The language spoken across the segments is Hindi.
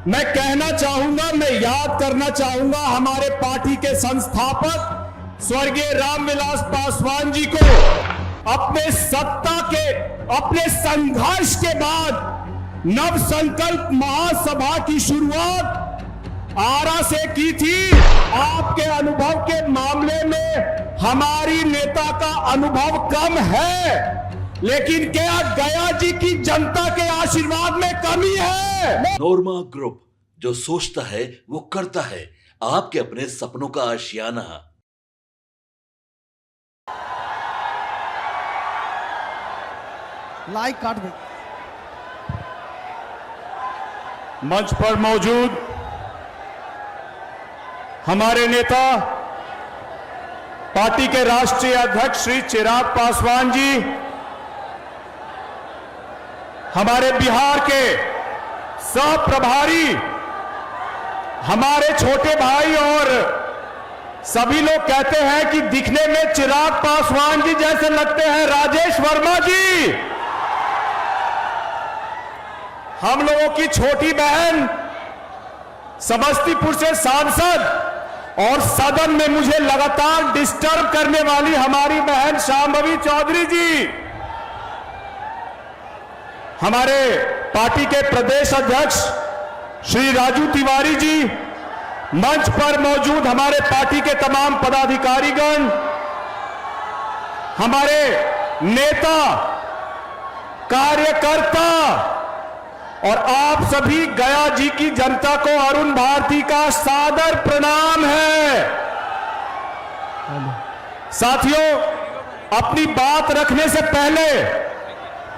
मैं कहना चाहूंगा, मैं याद करना चाहूंगा हमारे पार्टी के संस्थापक स्वर्गीय रामविलास पासवान जी को। अपने सत्ता के अपने संघर्ष के बाद नव संकल्प महासभा की शुरुआत आरा से की थी। आपके अनुभव के मामले में हमारी नेता का अनुभव कम है, लेकिन क्या गया जी की जनता के आशीर्वाद में कमी है? नोरमा ग्रुप, जो सोचता है वो करता है। आपके अपने सपनों का आशियाना। लाइक काट दे। मंच पर मौजूद हमारे नेता पार्टी के राष्ट्रीय अध्यक्ष श्री चिराग पासवान जी, हमारे बिहार के सह प्रभारी, हमारे छोटे भाई, और सभी लोग कहते हैं कि दिखने में चिराग पासवान जी जैसे लगते हैं राजेश वर्मा जी। हम लोगों की छोटी बहन, समस्तीपुर से सांसद और सदन में मुझे लगातार डिस्टर्ब करने वाली हमारी बहन शांभवी चौधरी जी, हमारे पार्टी के प्रदेश अध्यक्ष श्री राजू तिवारी जी, मंच पर मौजूद हमारे पार्टी के तमाम पदाधिकारीगण, हमारे नेता, कार्यकर्ता और आप सभी गया जी की जनता को अरुण भारती का सादर प्रणाम है। साथियों, अपनी बात रखने से पहले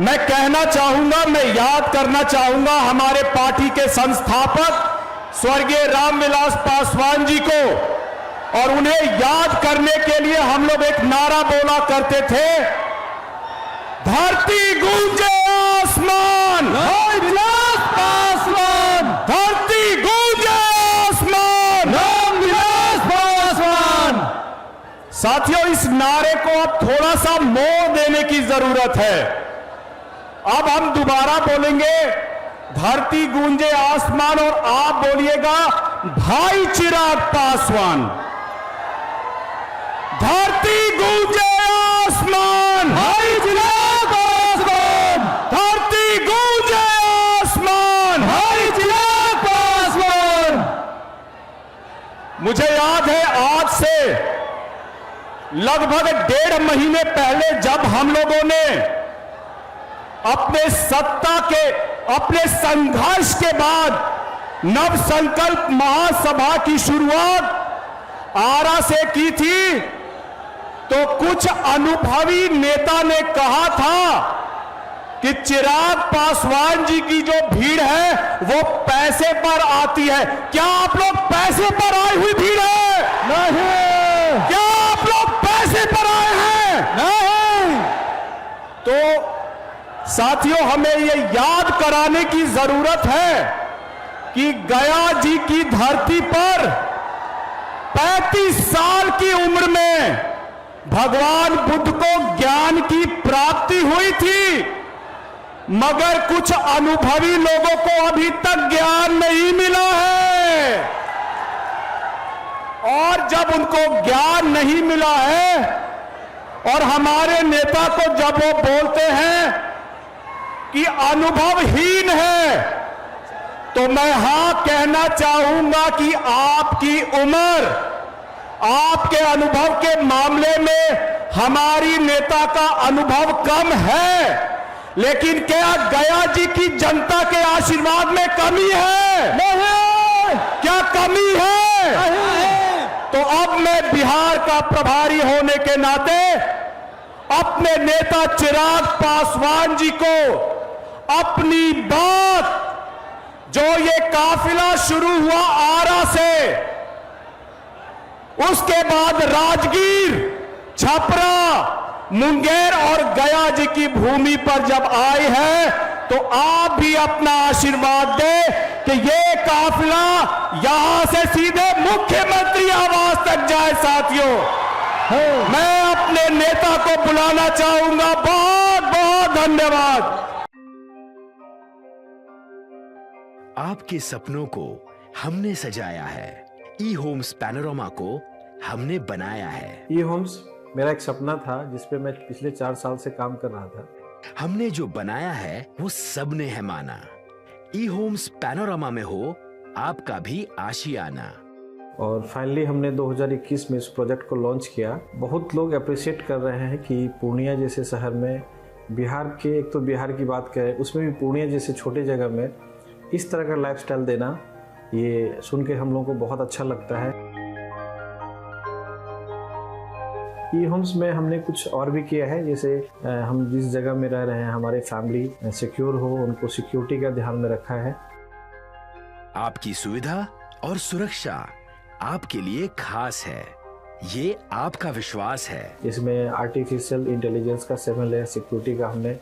मैं कहना चाहूंगा, मैं याद करना चाहूंगा हमारे पार्टी के संस्थापक स्वर्गीय रामविलास पासवान जी को। और उन्हें याद करने के लिए हम लोग एक नारा बोला करते थे, धरती गूंजे आसमान, रामविलास पासवान, धरती गूंजे आसमान, रामविलास पासवान। साथियों, इस नारे को अब थोड़ा सा मोड़ देने की जरूरत है। अब हम दोबारा बोलेंगे, धरती गूंजे आसमान, और आप बोलिएगा भाई चिराग पासवान। धरती गूंजे आसमान, भाई चिराग पासवान, धरती गूंजे आसमान, भाई चिराग पासवान। मुझे याद है, आज से लगभग 1.5 महीने पहले जब हम लोगों ने अपने सत्ता के अपने संघर्ष के बाद नव संकल्प महासभा की शुरुआत आरा से की थी, तो कुछ अनुभवी नेता ने कहा था कि चिराग पासवान जी की जो भीड़ है वो पैसे पर आती है। क्या आप लोग पैसे पर आई हुई भीड़ है? नहीं। क्या आप लोग पैसे पर आए हैं? नहीं। तो साथियों, हमें ये याद कराने की जरूरत है कि गया जी की धरती पर 35 साल की उम्र में भगवान बुद्ध को ज्ञान की प्राप्ति हुई थी, मगर कुछ अनुभवी लोगों को अभी तक ज्ञान नहीं मिला है। और जब उनको ज्ञान नहीं मिला है और हमारे नेता को जब वो बोलते हैं कि अनुभवहीन है, तो मैं हां कहना चाहूंगा कि आपकी उम्र, आपके अनुभव के मामले में हमारी नेता का अनुभव कम है, लेकिन क्या गया जी की जनता के आशीर्वाद में कमी है? नहीं। क्या कमी है? नहीं। तो अब मैं बिहार का प्रभारी होने के नाते अपने नेता चिराग पासवान जी को अपनी बात, जो ये काफिला शुरू हुआ आरा से, उसके बाद राजगीर, छपरा, मुंगेर और गया जी की भूमि पर जब आई है, तो आप भी अपना आशीर्वाद दें कि ये काफिला यहां से सीधे मुख्यमंत्री आवास तक जाए। साथियों, मैं अपने नेता को बुलाना चाहूंगा। बहुत बहुत धन्यवाद। आपके सपनों को हमने सजाया है, ई होम्स पैनोरमा को हमने बनाया है। ई होम्स मेरा एक सपना था जिस पे मैं पिछले 4 साल से काम कर रहा था। हमने जो बनाया है वो सबने है माना। ई होम्स पैनोरमा में हो आपका भी आशियाना। और फाइनली हमने 2021 में इस प्रोजेक्ट को लॉन्च किया। बहुत लोग अप्रिशिएट कर रहे हैं कि पूर्णिया जैसे शहर में, बिहार के, एक तो बिहार की बात करें उसमें भी पूर्णिया जैसे छोटे जगह में इस तरह का लाइफस्टाइल देना, ये सुन के हम लोगों को बहुत अच्छा लगता है। ई होम्स में हमने कुछ और भी किया है, जैसे हम जिस जगह में रह रहे हैं हमारे फैमिली सिक्योर हो, उनको सिक्योरिटी का ध्यान में रखा है। आपकी सुविधा और सुरक्षा आपके लिए खास है, ये आपका विश्वास है। इसमें आर्टिफिशियल इंटेलिजेंस का 7 लेयर सिक्योरिटी का हमने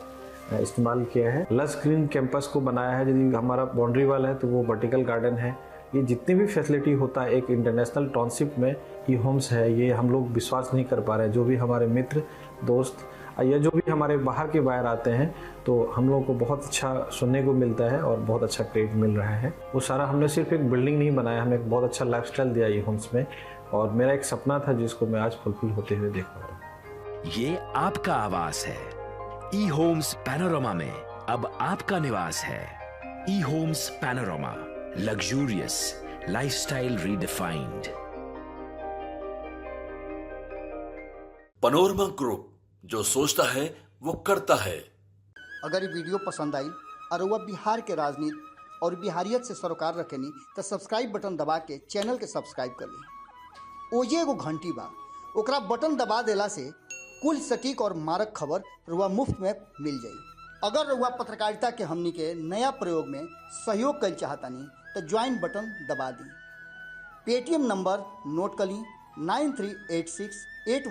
इस्तेमाल किया है। लस ग्रीन कैंपस को बनाया है। यदि हमारा बाउंड्री वाल है तो वो वर्टिकल गार्डन है। ये जितनी भी फैसिलिटी होता है एक इंटरनेशनल टाउनशिप में, ई होम्स है, ये हम लोग विश्वास नहीं कर पा रहे हैं। जो भी हमारे मित्र दोस्त या जो भी हमारे बाहर के बाहर आते हैं तो हम लोगों को बहुत अच्छा सुनने को मिलता है और बहुत अच्छा क्रेडिट मिल रहा है। वो सारा हमने सिर्फ एक बिल्डिंग नहीं बनाया, हमें एक बहुत अच्छा लाइफस्टाइल दिया ई होम्स में, और मेरा एक सपना था जिसको मैं आज फुलफिल होते हुए देख पा रहा हूँ। ये आपका आवास है। ई होम्स पैनोरमा में अब आपका निवास है। E Homes Panorama, luxurious lifestyle redefined. Panorama Group, जो सोचता है वो करता है। अगर ये वीडियो पसंद आई और वह बिहार के राजनीति और बिहारियत से सरोकार रखेनी तो सब्सक्राइब बटन दबा के चैनल के सब्सक्राइब कर ली। ओजे एगो घंटी बा, ओकरा बटन दबा देला से कुल सटीक और मारक खबर रुआ मुफ्त में मिल जाई। अगर रुआ पत्रकारिता के हमनी के नया प्रयोग में सहयोग कर चाहतानी तो ज्वाइन बटन दबा दी। पेटीएम नंबर नोट कर ली 938681